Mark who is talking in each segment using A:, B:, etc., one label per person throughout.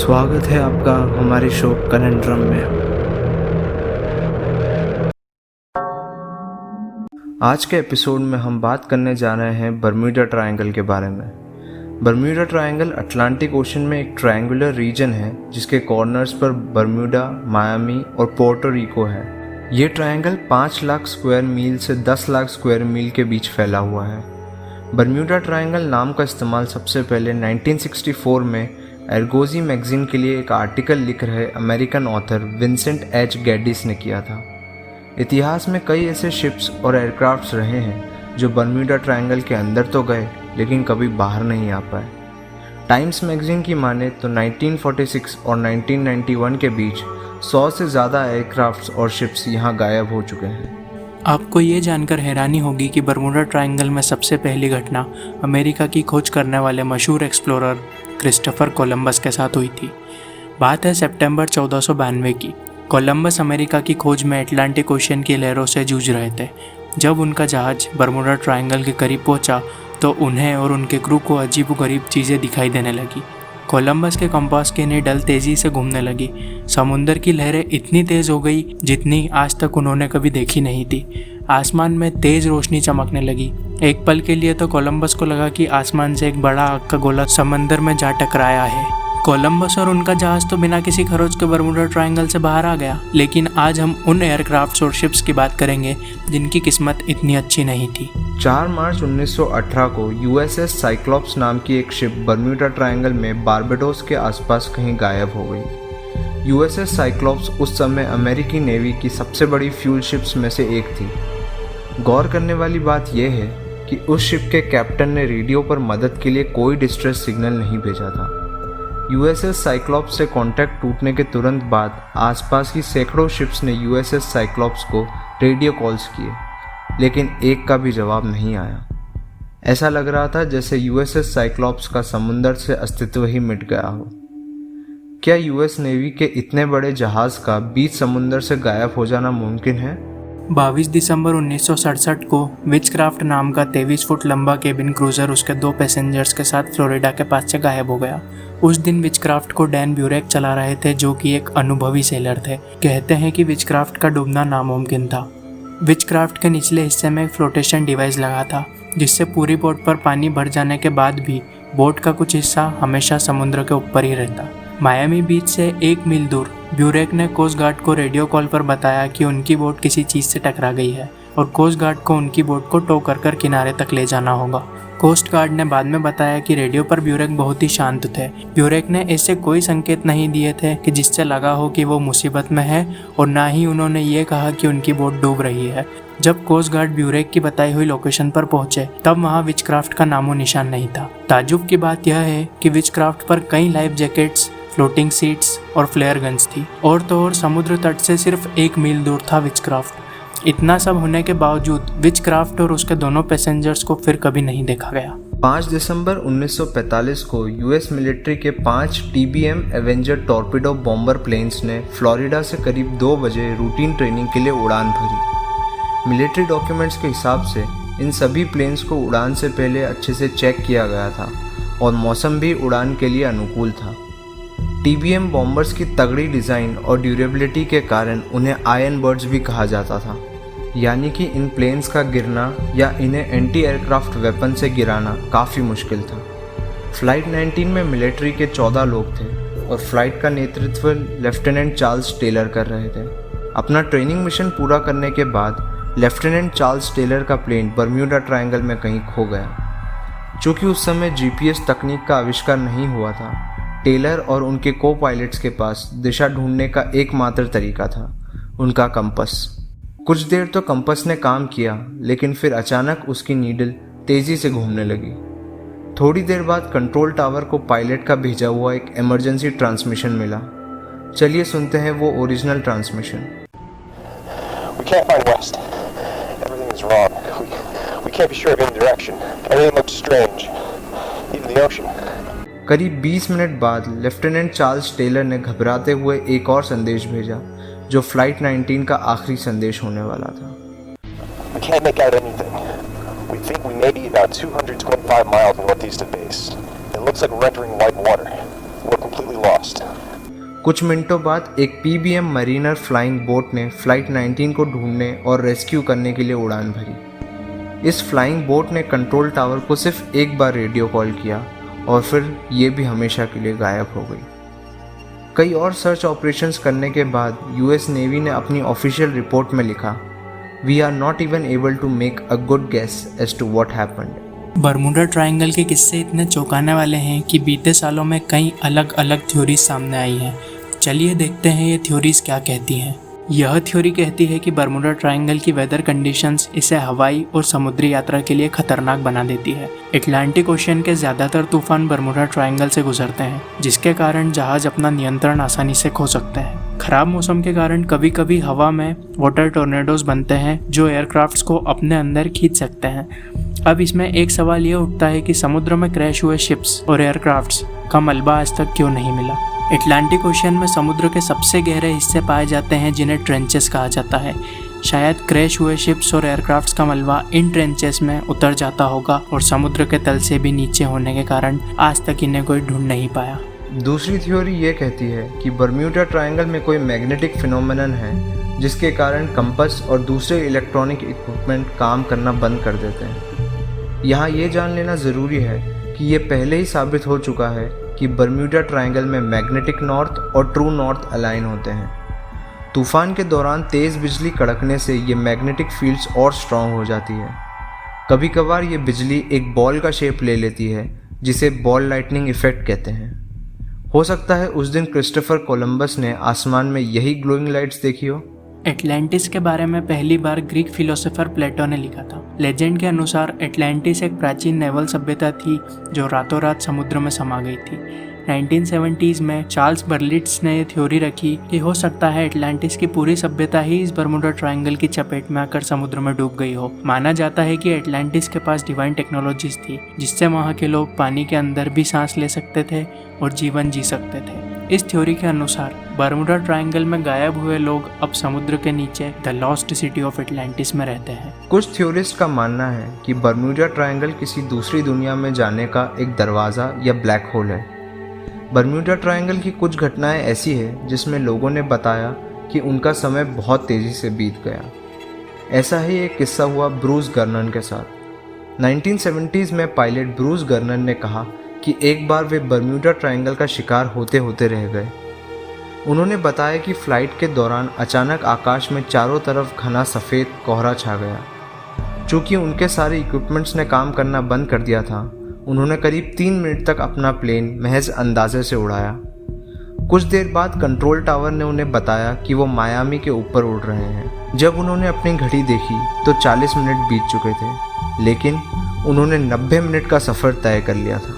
A: स्वागत है आपका हमारे शो कनेंड्रम में। आज के एपिसोड में हम बात करने जा रहे हैं बर्म्यूडा ट्रायंगल के बारे में। बर्म्यूडा ट्रायंगल अटलांटिक ओशन में एक ट्रायंगुलर रीजन है जिसके कॉर्नर्स पर बर्म्यूडा, मायामी और पोर्टो रिको है। ये ट्रायंगल 5 लाख स्क्वायर मील से 10 लाख स्क्वायर मील के बीच फैला हुआ है। बर्म्यूडा ट्रायंगल नाम का इस्तेमाल सबसे पहले 1964 में एर्गोजी मैगजीन के लिए एक आर्टिकल लिख रहे अमेरिकन ऑथर विंसेंट एच गैडिस ने किया था। इतिहास में कई ऐसे शिप्स और एयरक्राफ्ट्स रहे हैं जो बर्म्यूडा ट्रायंगल के अंदर तो गए लेकिन कभी बाहर नहीं आ पाए। टाइम्स मैगजीन की माने तो 1946 और 1991 के बीच 100 से ज़्यादा एयरक्राफ्ट्स और शिप्स यहाँ गायब हो चुके हैं।
B: आपको ये जानकर हैरानी होगी कि बर्मुडा ट्रायंगल में सबसे पहली घटना अमेरिका की खोज करने वाले मशहूर एक्सप्लोरर क्रिस्टोफर कोलंबस के साथ हुई थी। बात है सितंबर 1492 की। कोलंबस अमेरिका की खोज में अटलांटिक ओशन की लहरों से जूझ रहे थे। जब उनका जहाज़ बर्मुडा ट्रायंगल के करीब पहुंचा तो उन्हें और उनके क्रू को अजीबोगरीब चीज़ें दिखाई देने लगी। कोलंबस के कंपास की नीडल तेज़ी से घूमने लगी। समुंदर की लहरें इतनी तेज़ हो गई जितनी आज तक उन्होंने कभी देखी नहीं थी। आसमान में तेज़ रोशनी चमकने लगी। एक पल के लिए तो कोलंबस को लगा कि आसमान से एक बड़ा आग का गोला समंदर में जा टकराया है। कोलंबस और उनका जहाज़ तो बिना किसी खरोच के बर्मुडा ट्रायंगल से बाहर आ गया। लेकिन आज हम उन एयरक्राफ्ट्स और शिप्स की बात करेंगे जिनकी किस्मत इतनी अच्छी नहीं थी।
A: 4 मार्च 1918 को यूएसएस साइक्लॉप्स नाम की एक शिप बर्म्यूडा ट्रायंगल में बारबाडोस के आसपास कहीं गायब हो गई। यूएसएस साइक्लॉप्स उस समय अमेरिकी नेवी की सबसे बड़ी फ्यूल शिप्स में से एक थी। गौर करने वाली बात यह है कि उस शिप के कैप्टन ने रेडियो पर मदद के लिए कोई डिस्ट्रेस सिग्नल नहीं भेजा था। यूएसएस साइक्लॉप्स से कांटेक्ट टूटने के तुरंत बाद आसपास की सैकड़ों शिप्स ने यूएसएस साइक्लॉप्स को रेडियो कॉल्स किए, लेकिन एक का भी जवाब नहीं आया। ऐसा लग रहा था जैसे यूएसएस साइक्लॉप्स का समुंदर से अस्तित्व ही मिट गया हो। क्या यूएस नेवी के इतने बड़े जहाज का बीच समुंदर से गायब हो जाना मुमकिन है?
B: 22 दिसंबर 1967 को विचक्राफ्ट नाम का 23 फुट लंबा केबिन क्रूजर उसके 2 पैसेंजर्स के साथ फ्लोरिडा के पास से गायब हो गया। उस दिन विचक्राफ्ट को डैन ब्यूरेक चला रहे थे जो कि एक अनुभवी सेलर थे। कहते हैं कि विचक्राफ्ट का डूबना नामुमकिन था। विचक्राफ्ट के निचले हिस्से में एक फ्लोटेशन डिवाइस लगा था जिससे पूरी बोट पर पानी भर जाने के बाद भी बोट का कुछ हिस्सा हमेशा समुद्र के ऊपर ही रहता। मायामी बीच से 1 मील दूर ब्यूरेक ने कोस्ट गार्ड को रेडियो कॉल पर बताया कि उनकी बोट किसी चीज़ से टकरा गई है और कोस्ट गार्ड को उनकी बोट को टो कर किनारे तक ले जाना होगा। कोस्ट गार्ड ने बाद में बताया कि रेडियो पर ब्यूरेक बहुत ही शांत थे। ब्यूरेक ने ऐसे कोई संकेत नहीं दिए थे कि जिससे लगा हो कि वो मुसीबत में है, और ना ही उन्होंने ये कहा कि उनकी बोट डूब रही है। जब कोस्ट गार्ड ब्यूरेक की बताई हुई लोकेशन पर पहुंचे तब वहां विचक्राफ्ट का नामो निशान नहीं था। ताज्जुब की बात यह है कि विचक्राफ्ट पर कई लाइफ जैकेट्स, फ्लोटिंग सीट्स और फ्लेयर गन्स थी। और तो और समुद्र तट से सिर्फ 1 मील दूर था विचक्राफ्ट। इतना सब होने के बावजूद विचक्राफ्ट और उसके दोनों पैसेंजर्स को फिर कभी नहीं देखा गया।
A: 5 दिसंबर 1945 को यूएस मिलिट्री के 5 TBM Avenger torpedo bomber planes ने फ्लोरिडा से करीब 2 बजे रूटीन ट्रेनिंग के लिए उड़ान भरी। मिलिट्री डॉक्यूमेंट्स के हिसाब से इन सभी प्लेन्स को उड़ान से पहले अच्छे से चेक किया गया था और मौसम भी उड़ान के लिए अनुकूल था। टीबीएम बॉम्बर्स की तगड़ी डिज़ाइन और ड्यूरेबिलिटी के कारण उन्हें आयरन बर्ड्स भी कहा जाता था, यानी कि इन प्लेन्स का गिरना या इन्हें एंटी एयरक्राफ्ट वेपन से गिराना काफ़ी मुश्किल था। फ्लाइट 19 में मिलिट्री के 14 लोग थे और फ्लाइट का नेतृत्व लेफ्टिनेंट चार्ल्स टेलर कर रहे थे। अपना ट्रेनिंग मिशन पूरा करने के बाद लेफ्टिनेंट चार्ल्स टेलर का प्लेन बर्म्यूडा ट्रायंगल में कहीं खो गया। चूँकि उस समय जीपीएस तकनीक का आविष्कार नहीं हुआ था, टेलर और उनके को पायलट्स के पास दिशा ढूंढने का एकमात्र तरीका था उनका कंपस। कुछ देर तो कंपस ने काम किया, लेकिन फिर अचानक उसकी नीडल तेजी से घूमने लगी। थोड़ी देर बाद कंट्रोल टावर को पायलट का भेजा हुआ एक इमरजेंसी ट्रांसमिशन मिला। चलिए सुनते हैं वो original transmission.
C: We can't find west. Everything is wrong. We can't be sure of any direction. Everything looks strange. Even the ocean.
A: करीब 20 मिनट बाद लेफ्टिनेंट चार्ल्स टेलर ने घबराते हुए एक और संदेश भेजा जो फ्लाइट 19 का आखिरी संदेश होने वाला था।
C: We can't make out anything. We think we may be about 225 miles northeast of base. It looks like we're entering white water. we're completely lost.
A: कुछ मिनटों बाद एक पीबीएम मरीनर फ्लाइंग बोट ने फ्लाइट 19 को ढूंढने और रेस्क्यू करने के लिए उड़ान भरी। इस फ्लाइंग बोट ने कंट्रोल टावर को सिर्फ एक बार रेडियो कॉल किया और फिर ये भी हमेशा के लिए गायब हो गई। कई और सर्च ऑपरेशंस करने के बाद यूएस नेवी ने अपनी ऑफिशियल रिपोर्ट में लिखा, we are not even able to make a good guess as to what happened.
B: Bermuda Triangle के किस्से इतने चौंकाने वाले हैं कि बीते सालों में कई अलग अलग थ्योरीज सामने आई हैं। चलिए देखते हैं ये थ्योरीज क्या कहती हैं। यह थ्योरी कहती है कि बर्मुडा ट्रायंगल की वेदर कंडीशंस इसे हवाई और समुद्री यात्रा के लिए खतरनाक बना देती है। अटलांटिक ओशियन के ज़्यादातर तूफान बर्मुडा ट्रायंगल से गुजरते हैं, जिसके कारण जहाज अपना नियंत्रण आसानी से खो सकते हैं। खराब मौसम के कारण कभी कभी हवा में वाटर टोर्नेडोज बनते हैं जो एयरक्राफ्ट्स को अपने अंदर खींच सकते हैं। अब इसमें एक सवाल ये उठता है कि समुद्र में क्रैश हुए शिप्स और एयरक्राफ्ट्स का मलबा आज तक क्यों नहीं मिला। अटलांटिक ओशियन में समुद्र के सबसे गहरे हिस्से पाए जाते हैं जिन्हें ट्रेंचेस कहा जाता है। शायद क्रैश हुए शिप्स और एयरक्राफ्ट्स का मलबा इन ट्रेंचेस में उतर जाता होगा और समुद्र के तल से भी नीचे होने के कारण आज तक इन्हें कोई ढूंढ नहीं पाया।
A: दूसरी थ्योरी ये कहती है कि बर्म्यूडा ट्रायंगल में कोई मैग्नेटिक फिनोमेनन है जिसके कारण कंपास और दूसरे इलेक्ट्रॉनिक इक्विपमेंट काम करना बंद कर देते हैं। यहाँ ये जान लेना ज़रूरी है कि ये पहले ही साबित हो चुका है कि बर्म्यूडा ट्रायंगल में मैग्नेटिक नॉर्थ और ट्रू नॉर्थ अलाइन होते हैं। तूफान के दौरान तेज़ बिजली कड़कने से ये मैग्नेटिक फील्ड्स और स्ट्रॉन्ग हो जाती है। कभी कभार ये बिजली एक बॉल का शेप ले लेती है जिसे बॉल लाइटनिंग इफेक्ट कहते हैं। हो सकता है उस दिन क्रिस्टोफर कोलंबस ने आसमान में यही ग्लोइंग लाइट्स देखी हो।
B: एटलांटिस के बारे में पहली बार ग्रीक फिलोसोफर प्लेटो ने लिखा था। लेजेंड के अनुसार एटलांटिस एक प्राचीन नेवल सभ्यता थी जो रातों रात समुद्र में समा गई थी। 1970s में चार्ल्स बर्लिट्स ने यह थ्योरी रखी कि हो सकता है एटलांटिस की पूरी सभ्यता ही इस बर्मुडा ट्रायंगल की चपेट में आकर समुद्र में डूब गई हो। माना जाता है कि एटलांटिस के पास डिवाइन टेक्नोलॉजीज थी जिससे वहाँ के लोग पानी के अंदर भी सांस ले सकते थे और जीवन जी सकते थे। इस थ्योरी के अनुसार बर्मुडा ट्रायंगल में गायब हुए लोग अब समुद्र के नीचे the lost city of Atlantis में रहते हैं।
A: कुछ थ्योरिस्ट का मानना है कि बर्म्यूडा ट्रायंगल किसी दूसरी दुनिया में जाने का एक दरवाज़ा या ब्लैक होल है। बर्म्यूडा ट्रायंगल की कुछ घटनाएं ऐसी है जिसमें लोगों ने बताया कि उनका समय बहुत तेज़ी से बीत गया। ऐसा ही एक किस्सा हुआ ब्रूस गर्नन के साथ। 1970s में पायलट ब्रूस गर्नन ने कहा कि एक बार वे बर्म्यूडा ट्रायंगल का शिकार होते होते रह गए। उन्होंने बताया कि फ़्लाइट के दौरान अचानक आकाश में चारों तरफ घना सफ़ेद कोहरा छा गया। चूँकि उनके सारे इक्विपमेंट्स ने काम करना बंद कर दिया था, उन्होंने करीब 3 मिनट तक अपना प्लेन महज अंदाजे से उड़ाया। कुछ देर बाद कंट्रोल टावर ने उन्हें बताया कि वो मायामी के ऊपर उड़ रहे हैं। जब उन्होंने अपनी घड़ी देखी तो 40 मिनट बीत चुके थे, लेकिन उन्होंने 90 मिनट का सफ़र तय कर लिया था।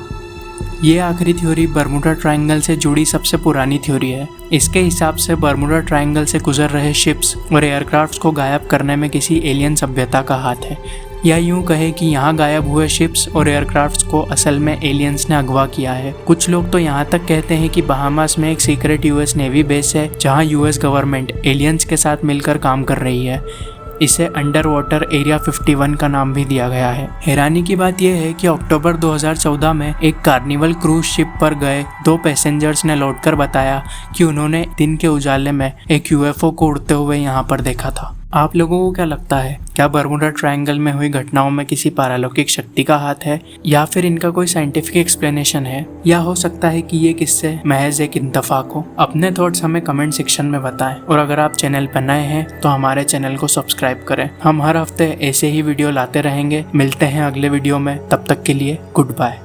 B: ये आखिरी थ्योरी बर्मुडा ट्रायंगल से जुड़ी सबसे पुरानी थ्योरी है। इसके हिसाब से बर्मुडा ट्रायंगल से गुजर रहे शिप्स और एयरक्राफ्ट्स को गायब करने में किसी एलियन सभ्यता का हाथ है, या यूं कहे कि यहाँ गायब हुए शिप्स और एयरक्राफ्ट्स को असल में एलियंस ने अगवा किया है। कुछ लोग तो यहाँ तक कहते हैं कि बहामास में एक सीक्रेट यूएस नेवी बेस है जहाँ यूएस गवर्नमेंट एलियंस के साथ मिलकर काम कर रही है। इसे अंडर वाटर एरिया 51 का नाम भी दिया गया है। हैरानी की बात यह है कि अक्टूबर 2014 में एक कार्निवल क्रूज शिप पर गए 2 पैसेंजर्स ने लौटकर बताया कि उन्होंने दिन के उजाले में एक यूएफओ को उड़ते हुए यहाँ पर देखा था। आप लोगों को क्या लगता है, क्या बर्मुडा ट्रायंगल में हुई घटनाओं में किसी पारलौकिक शक्ति का हाथ है, या फिर इनका कोई साइंटिफिक एक्सप्लेनेशन है, या हो सकता है कि ये किस्से महज एक इत्तेफाक हो? अपने थॉट्स हमें कमेंट सेक्शन में बताएं और अगर आप चैनल पर नए हैं तो हमारे चैनल को सब्सक्राइब करें। हम हर हफ्ते ऐसे ही वीडियो लाते रहेंगे। मिलते हैं अगले वीडियो में, तब तक के लिए गुड बाय।